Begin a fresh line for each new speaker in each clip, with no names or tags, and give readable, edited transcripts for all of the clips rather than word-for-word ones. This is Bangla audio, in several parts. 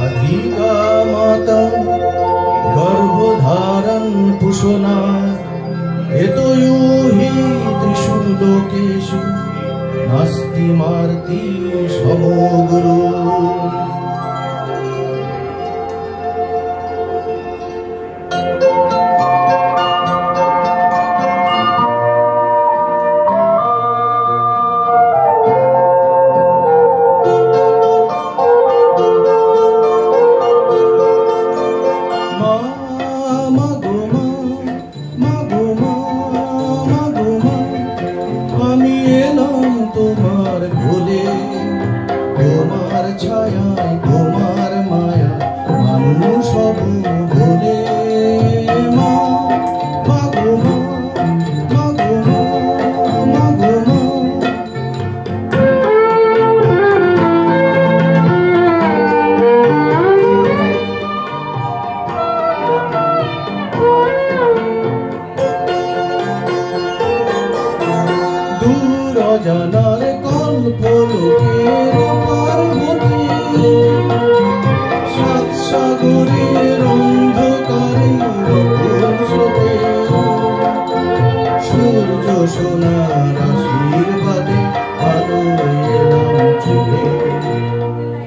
अधिका माता गर्भधारण पुषणा एतो यूहि त्रिषु लोकेषु नास्ति मार्ति समो गुरु। তোমার ভুলে তোমার ছায়ায় তোমার মায়া মানুষ সব ভুলে মা মাগো মা মাগো মা মাগো মা। দূর অজানার কল্পলোকের পার্বতী সাত সাগরের অন্ধকারে স্রোতে সূর্য সোনার আশীর্বাদে আলো এলাম চলে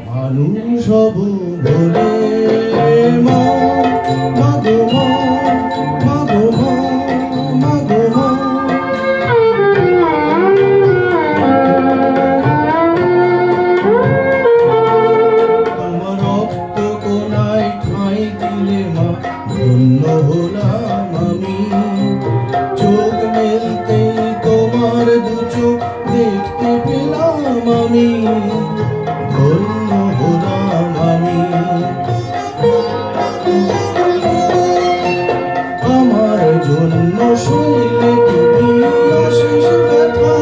মানুষ সব বলে মা মাগো মা মাগো মা মাগো মা। ধন্য হলাম আমি চোখ মেলতেই তোমার দু চোখ দেখতে পেলাম আমি ধন্য হলাম আমি। আমার জন্য শৈলে তুমি আশিস ব্যথা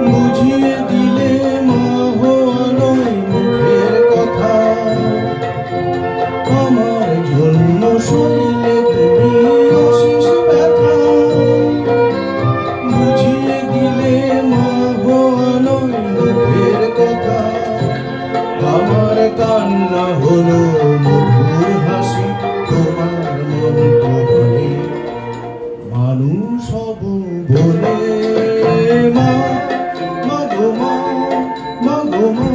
বুঝিয়ে দিলে মা হওয়ানোই মুখের কথা। আমার জন্য শৈলে তুমি আশিস ব্যথা বুঝিয়ে দিলে মা হওয়ানোই মুখের কথা। আমার কান্না হলো মধুর হাসি তোমার মন্ত্র বলে মানুষ সব বলে মা মাগো মা মাগো মা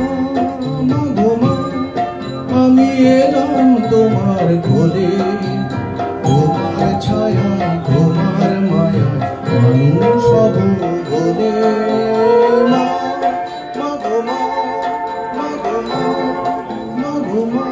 মাগো মা। আমি এলাম তোমার কোলে তোমার ছায়ায় তোমার মায়ায় মানুষ সব বলে মা মাগো মা মাগো মা মাগো মা।